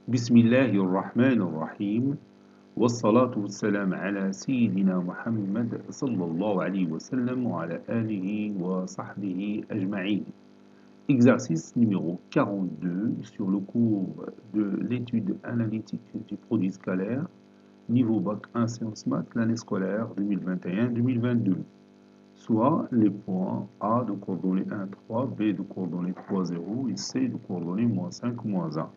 بسم الله الرحمن الرحيم والصلاة والسلام على سيدنا محمد صلى الله عليه وسلم وعلى آله وصحبه أجمعين. Exercice numéro 42 sur le cours de l'étude analytique du produit scalaire, niveau Bac 1 Sciences Maths, l'année scolaire 2021-2022. Soit les points A de coordonnées 1, 3, B de coordonnées 3, 0 et C de coordonnées moins 5, moins 1.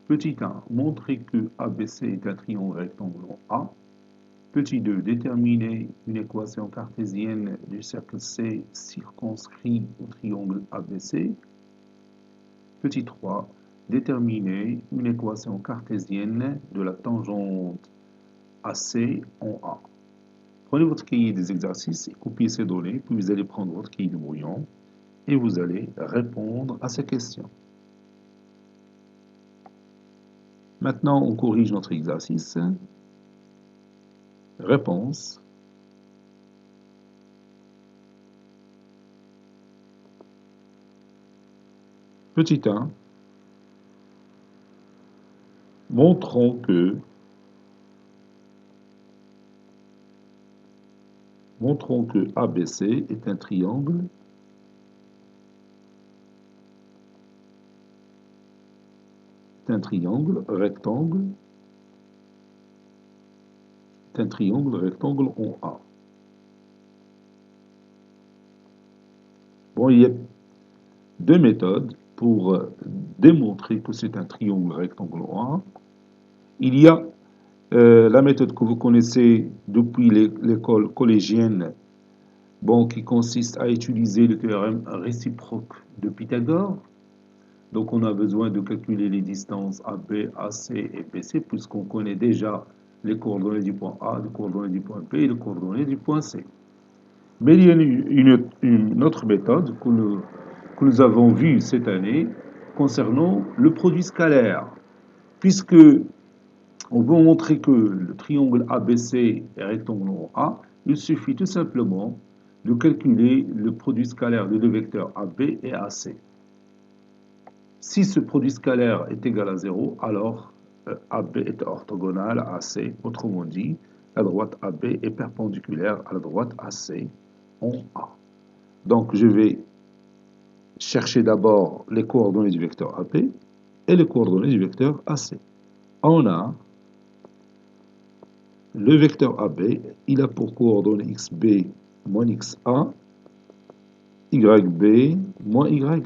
Petit 1, montrer que ABC est un triangle rectangle en A. Petit 2, déterminer une équation cartésienne du cercle C circonscrit au triangle ABC. Petit 3, déterminer une équation cartésienne de la tangente AC en A. Prenez votre cahier des exercices et copiez ces données, puis vous allez prendre votre cahier de brouillon et vous allez répondre à ces questions. Maintenant, on corrige notre exercice. Réponse. Petit 1. Montrons que ABC est un triangle rectangle en A. Bon, il y a deux méthodes pour démontrer que c'est un triangle rectangle en A. Il y a la méthode que vous connaissez depuis l'école collégienne, bon, qui consiste à utiliser le théorème réciproque de Pythagore. Donc on a besoin de calculer les distances AB, AC et BC puisqu'on connaît déjà les coordonnées du point A, les coordonnées du point B et les coordonnées du point C. Mais il y a une autre méthode que nous avons vue cette année concernant le produit scalaire. Puisque on veut montrer que le triangle ABC est rectangle en A, il suffit tout simplement de calculer le produit scalaire des deux vecteurs AB et AC. Si ce produit scalaire est égal à 0, alors AB est orthogonal à AC. Autrement dit, la droite AB est perpendiculaire à la droite AC en A. Donc, je vais chercher d'abord les coordonnées du vecteur AB et les coordonnées du vecteur AC. On a le vecteur AB, il a pour coordonnées XB moins XA, YB moins YA.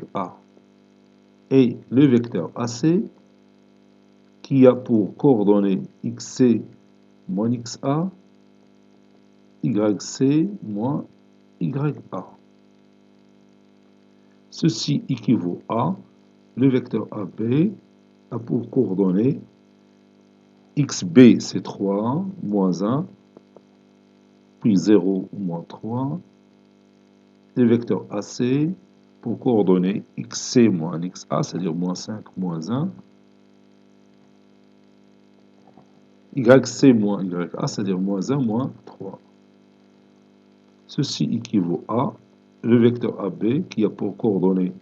Et le vecteur AC, qui a pour coordonnées XC moins XA, YC moins YA. Ceci équivaut à le vecteur AB a pour coordonnées XB c'est 3, moins 1, puis 0, moins 3. Le vecteur AC pour coordonnées XC moins XA, c'est-à-dire moins 5, moins 1. YC moins YA, c'est-à-dire moins 1, moins 3. Ceci équivaut à le vecteur AB qui a pour coordonnées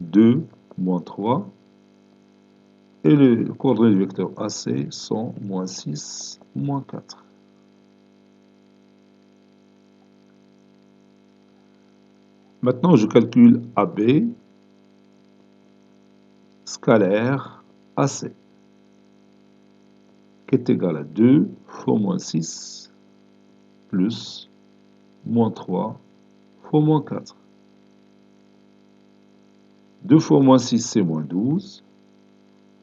2, moins 3. Et les coordonnées du vecteur AC sont moins 6, moins 4. Maintenant, je calcule AB scalaire AC, qui est égal à 2 fois moins 6 plus moins 3 fois moins 4. 2 fois moins 6, c'est moins 12.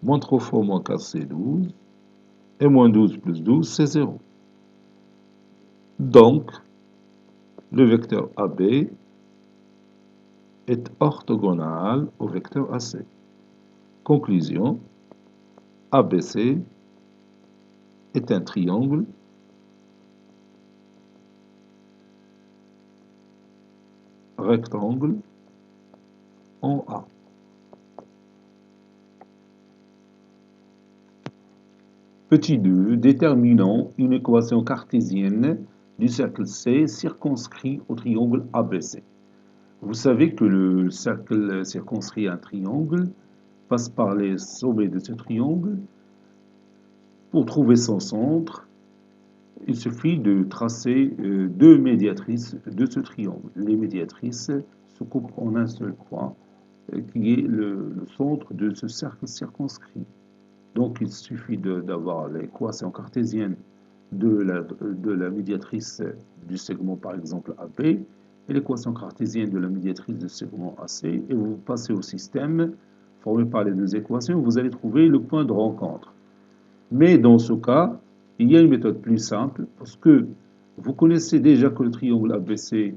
Moins 3 fois moins 4, c'est 12. Et moins 12 plus 12, c'est 0. Donc, le vecteur AB est orthogonal au vecteur AC. Conclusion, ABC est un triangle rectangle en A. Petit 2, déterminons une équation cartésienne du cercle C circonscrit au triangle ABC. Vous savez que le cercle circonscrit un triangle passe par les sommets de ce triangle. Pour trouver son centre, il suffit de tracer deux médiatrices de ce triangle. Les médiatrices se coupent en un seul point, qui est le centre de ce cercle circonscrit. Donc il suffit d'avoir l'équation cartésienne de la médiatrice du segment par exemple AB et l'équation cartésienne de la médiatrice du segment AC et vous passez au système formé par les deux équations, vous allez trouver le point de rencontre. Mais dans ce cas, il y a une méthode plus simple parce que vous connaissez déjà que le triangle ABC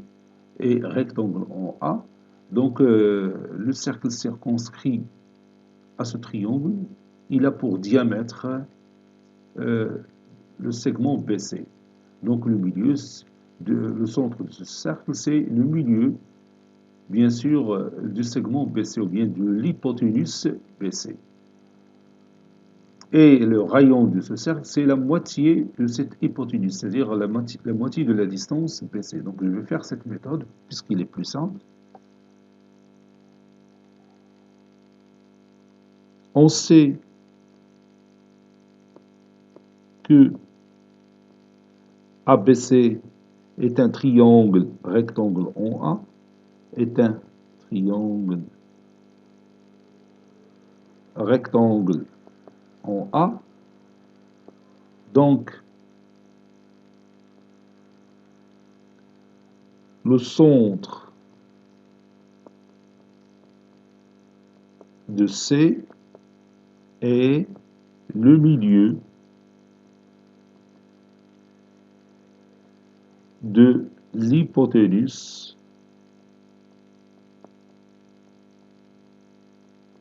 est rectangle en A, donc le cercle circonscrit à ce triangle, il a pour diamètre le segment BC. Donc le milieu, le centre de ce cercle, c'est le milieu, bien sûr, du segment BC ou bien de l'hypoténuse BC. Et le rayon de ce cercle, c'est la moitié de cette hypoténuse, c'est-à-dire la moitié de la distance BC. Donc je vais faire cette méthode, puisqu'il est plus simple. On sait que ABC est un triangle rectangle en A, est un triangle rectangle en A. Donc, le centre de C est le milieu de l'hypoténuse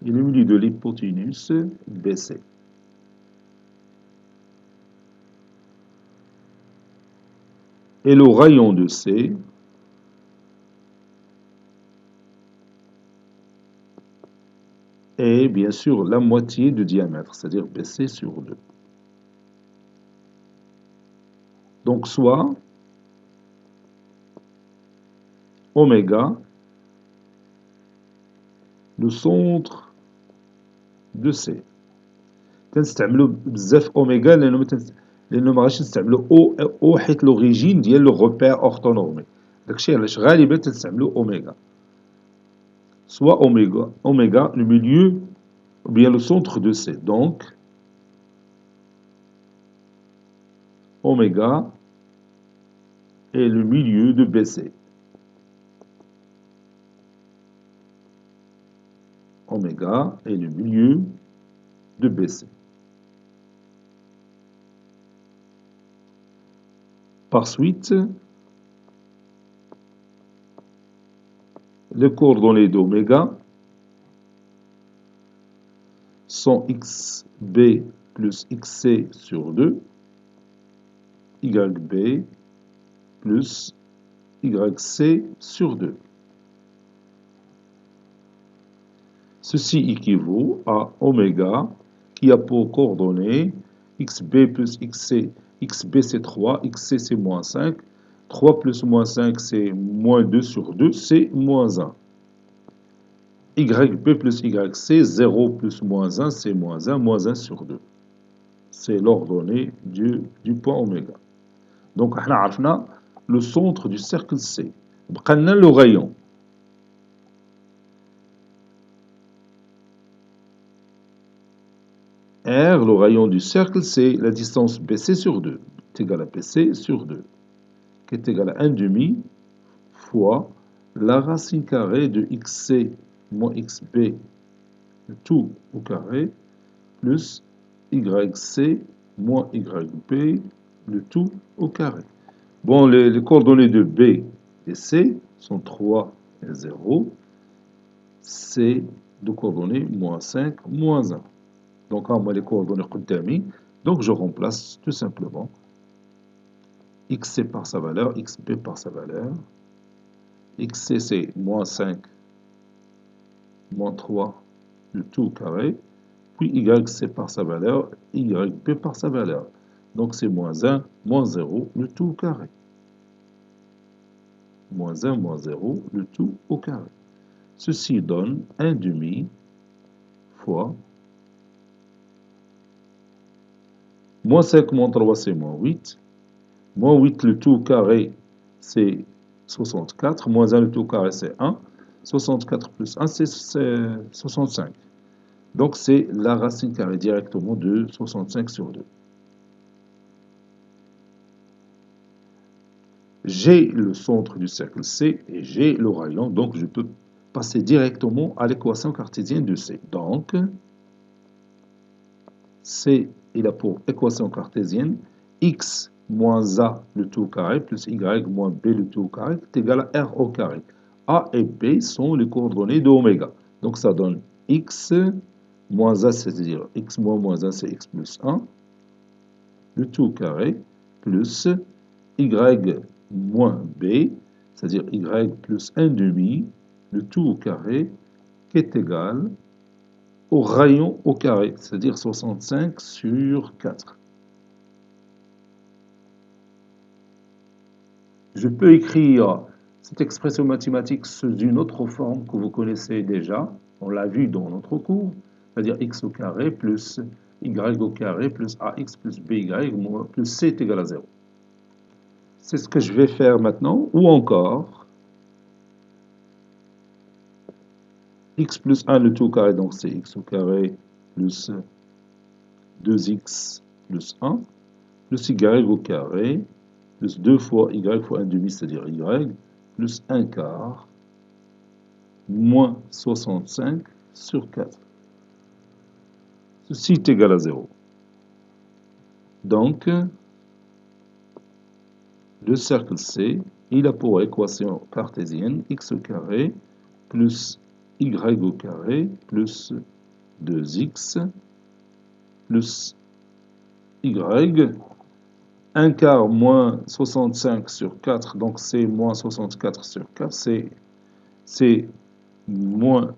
et le milieu de l'hypoténuse BC. Et le rayon de C est bien sûr la moitié du diamètre, c'est-à-dire BC sur 2. Donc soit oméga, le centre de C. تنستعملوا بزاف اوميغا لانه ما غاديش نستعملوا او حيت لوريجين ديال لو روبير اورتونورمي داكشي علاش غالبا تنستعملوا اوميغا soit oméga le milieu ou bien le centre de C. Donc oméga est le milieu de BC. Oméga est le milieu de BC. Par suite, les coordonnées d'oméga sont xb plus xc sur 2, yb plus yc sur 2. Ceci équivaut à oméga qui a pour coordonnées xb plus xc. Xb c'est 3, xc c'est moins 5. 3 plus moins 5 c'est moins 2 sur 2, c'est moins 1. Yb plus yc, 0 plus moins 1 c'est moins 1, moins 1 sur 2. C'est l'ordonnée du point oméga. Donc, on a le centre du cercle C. On a le rayon. R, le rayon du cercle, c'est la distance BC sur 2, est égal à BC sur 2, qui est égal à 1 demi fois la racine carrée de XC moins XB, le tout au carré, plus YC moins YB, le tout au carré. Bon, les coordonnées de B et C sont 3 et 0. C de coordonnées moins 5, moins 1. Donc, on a les coordonnées قدامي. Donc, je remplace tout simplement XC par sa valeur, XB par sa valeur. XC, c'est moins 5, moins 3, le tout au carré. Puis YC par sa valeur, YB par sa valeur. Donc, c'est moins 1, moins 0, le tout au carré. Moins 1, moins 0, le tout au carré. Ceci donne 1 demi fois moins 5 moins 3, c'est moins 8. Moins 8, le tout carré, c'est 64. Moins 1, le tout carré, c'est 1. 64 plus 1, c'est 65. Donc, c'est la racine carrée directement de 65 sur 2. J'ai le centre du cercle C et j'ai le rayon, donc je peux passer directement à l'équation cartésienne de C. Donc, C, il a pour équation cartésienne x moins a le tout au carré plus y moins b le tout au carré est égal à r au carré. A et b sont les coordonnées de oméga. Donc ça donne x moins a, c'est-à-dire x moins 1, c'est x plus 1, le tout au carré, plus y moins b, c'est-à-dire y plus 1 demi, le tout au carré, qui est égal au rayon au carré, c'est-à-dire 65 sur 4. Je peux écrire cette expression mathématique sous une autre forme que vous connaissez déjà, on l'a vu dans notre cours, c'est-à-dire x au carré plus y au carré plus ax plus by plus c est égal à 0. C'est ce que je vais faire maintenant, ou encore x plus 1 le tout au carré, donc c'est x au carré plus 2x plus 1, plus y au carré, plus 2 fois y fois 1 demi, c'est-à-dire y, plus 1 quart, moins 65 sur 4. Ceci est égal à 0. Donc, le cercle C, il a pour équation cartésienne x au carré plus y au carré plus 2x plus y, 1 quart moins 65 sur 4, donc c'est moins 64 sur 4, c'est moins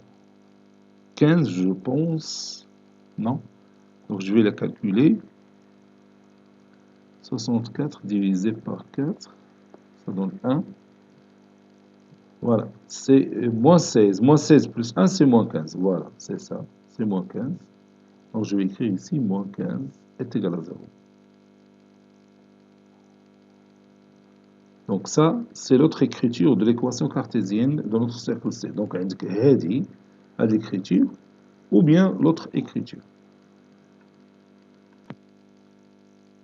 15, je pense, non? Donc je vais la calculer. 64 divisé par 4, ça donne 1. Voilà, c'est moins 16. Moins 16 plus 1, c'est moins 15. Voilà, c'est ça, c'est moins 15. Donc je vais écrire ici, moins 15 est égal à 0. Donc ça, c'est l'autre écriture de l'équation cartésienne de notre cercle C. Donc, on indique هذه à l'écriture, ou bien l'autre écriture.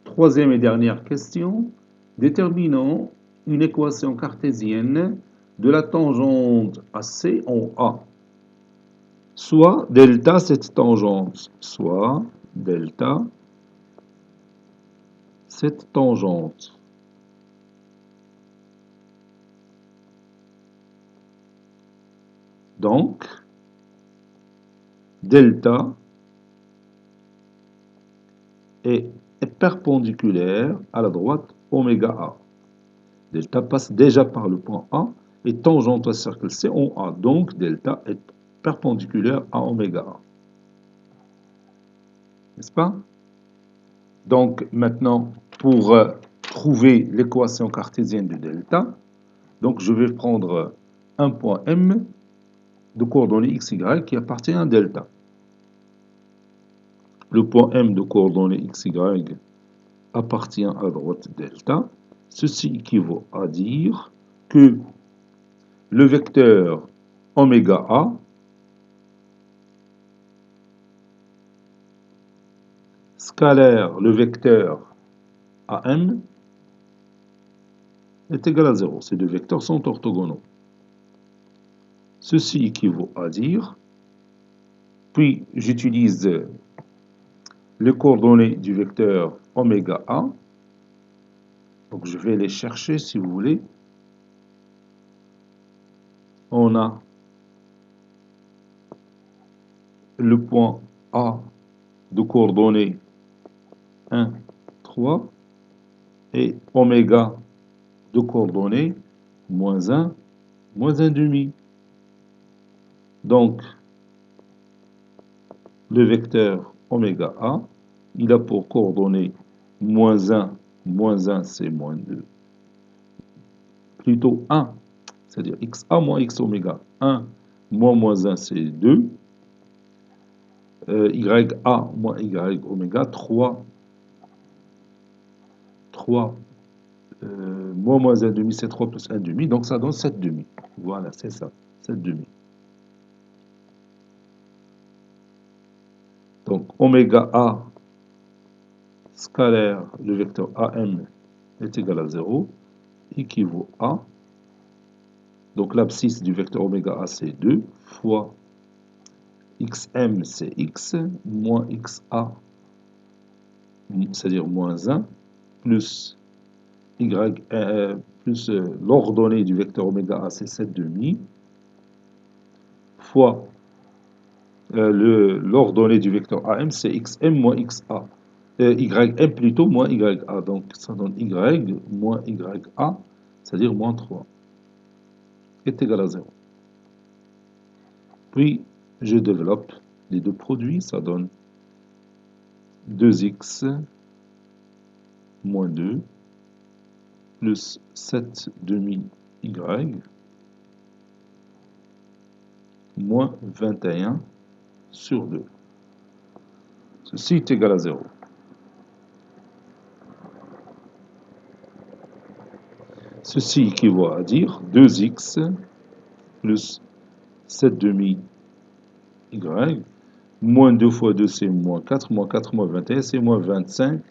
Troisième et dernière question. Déterminons une équation cartésienne de la tangente AC en A. Soit delta cette tangente, soit delta cette tangente. Donc, delta est perpendiculaire à la droite oméga A. Delta passe déjà par le point A et tangente au cercle C en A. Donc, delta est perpendiculaire à oméga A. N'est-ce pas? Donc, maintenant, pour trouver l'équation cartésienne de delta, donc je vais prendre un point M de coordonnées x, y qui appartient à delta. Le point M de coordonnées x, y appartient à droite delta. Ceci équivaut à dire que le vecteur oméga A scalaire le vecteur AM est égal à 0. Ces deux vecteurs sont orthogonaux. Ceci équivaut à dire, puis j'utilise les coordonnées du vecteur oméga A. Donc je vais les chercher si vous voulez. On a le point A de coordonnées 1, 3 et oméga de coordonnées moins 1, moins 1 demi. Donc, le vecteur oméga A, il a pour coordonnées moins 1 c'est moins 2, plutôt 1, c'est-à-dire xa moins x oméga, 1 moins 1 c'est 2, YA moins Y oméga, 3 moins 1 demi, c'est 3 plus 1 demi, donc ça donne 7 demi. Voilà, c'est ça, 7 demi. Donc oméga A scalaire, le vecteur AM est égal à 0, équivaut à, donc l'abscisse du vecteur oméga A c'est 2, fois xm c'est x, moins xa, c'est-à-dire moins 1, plus y, plus l'ordonnée du vecteur oméga A c'est 7 demi, fois l'ordonnée du vecteur AM c'est xm moins xa. Ym plutôt moins ya, donc ça donne y moins ya, c'est-à-dire moins 3, est égal à 0. Puis je développe les deux produits, ça donne 2x moins 2 plus 7 demi y moins 21 sur 2. Ceci est égal à 0. Ceci équivaut à dire 2x plus 7 demi y, moins 2 fois 2 c'est moins 4 moins 21 c'est moins 25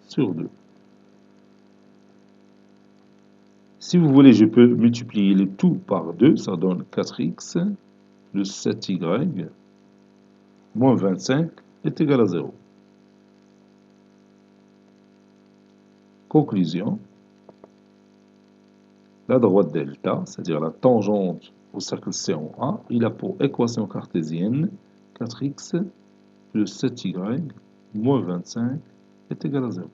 sur 2. Si vous voulez, je peux multiplier le tout par 2, ça donne 4x plus 7y moins 25 est égal à 0. Conclusion, la droite delta, c'est-à-dire la tangente au cercle C en A, il a pour équation cartésienne 4x plus 7y moins 25 est égal à 0.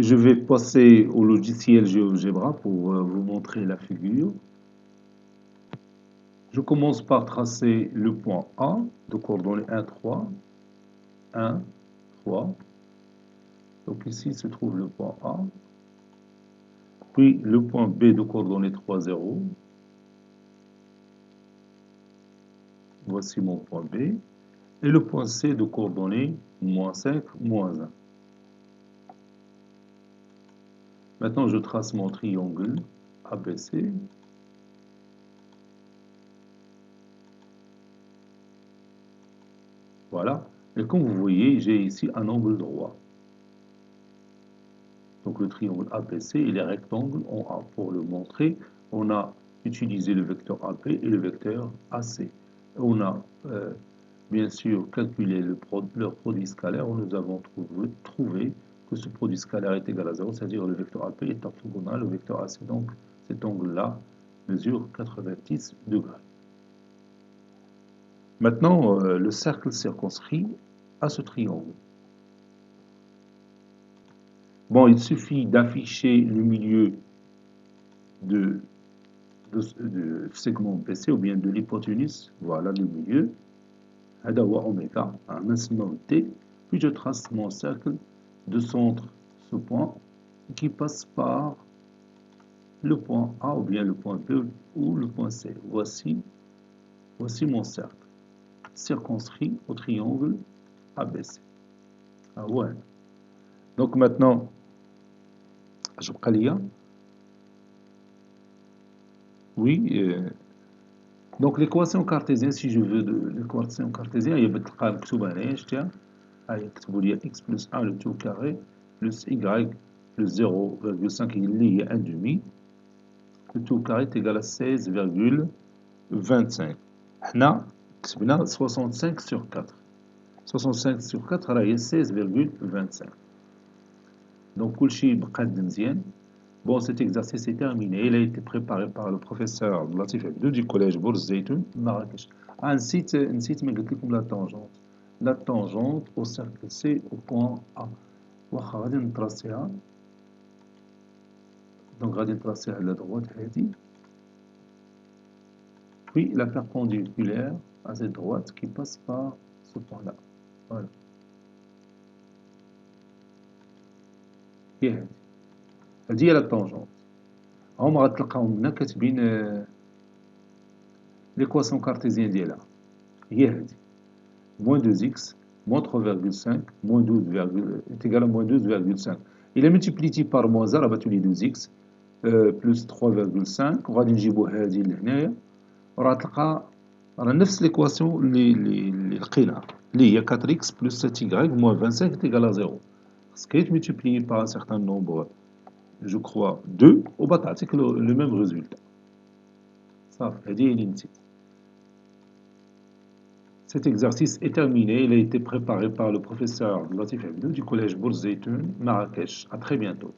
Je vais passer au logiciel GeoGebra pour vous montrer la figure. Je commence par tracer le point A de coordonnées 1, 3. 1, 3. Donc ici se trouve le point A. Puis le point B de coordonnées 3, 0. Voici mon point B. Et le point C de coordonnées moins 5, moins 1. Maintenant, je trace mon triangle ABC. Voilà. Et comme vous voyez, j'ai ici un angle droit. Donc le triangle ABC et les rectangles en A. Pour le montrer, on a utilisé le vecteur AP et le vecteur AC. On a bien sûr calculé leur produit scalaire. Nous avons trouvé que ce produit scalaire est égal à 0, c'est-à-dire le vecteur AP est orthogonal au vecteur AC. Donc cet angle-là mesure 90 degrés. Maintenant, le cercle circonscrit à ce triangle. Bon, il suffit d'afficher le milieu de segment BC ou bien de l'hypoténuse. Voilà le milieu. Adawa oméga, un incident T. Puis je trace mon cercle de centre, ce point, qui passe par le point A ou bien le point B ou le point C. Voici mon cercle circonscrit au triangle ABC. Ah ouais. Donc maintenant, je vais oui. Donc l'équation cartésienne, si je veux de l'équation cartésienne, il y a x plus 1 le tout carré plus y plus 0,5 il y a 1 demi. Le tout carré est égal à 16,25. Là, كتبنا 65 sur 4. 65 sur 4 راهي 16,25. Donc كلشي بقى مزيان. Bon, cet exercice est terminé. Il a été préparé par le professeur Latif Abdou du collège Bourz Zeytoun, Marrakech. نسيت ما قلت لكم la tangente. La tangente au cercle C au point A. واخا غادي نطراسيها. Donc غادي نطراسيها على droite هذه. Puis la perpendiculaire à cette droite qui passe par ce point-là. Voilà. هي هذه. هذه هي لا طونجونت. هما غتلقاهم هنا كاتبين ليكواسيون كارتيزيان ديالها هي هذه. moins 2x, moins 3,5, moins 12, est égal à moins 12,5. Il est multiplié par moins 0, راه لي 2x, plus 3,5 وغادي نجيبو هذه لهنايا وراه تلقى راه نفس ليكواسيون اللي لقيناها اللي هي 4x plus 7y moins 25 est égal à 0. خاصك multiplier par un certain nombre, je crois 2 وبتعطيك le même résultat. صافي هذه هي اللي نسيت. Cet exercice est terminé. Il a été préparé par le professeur Latif Abdou du collège Bourz Zeytoun, Marrakech. À très bientôt.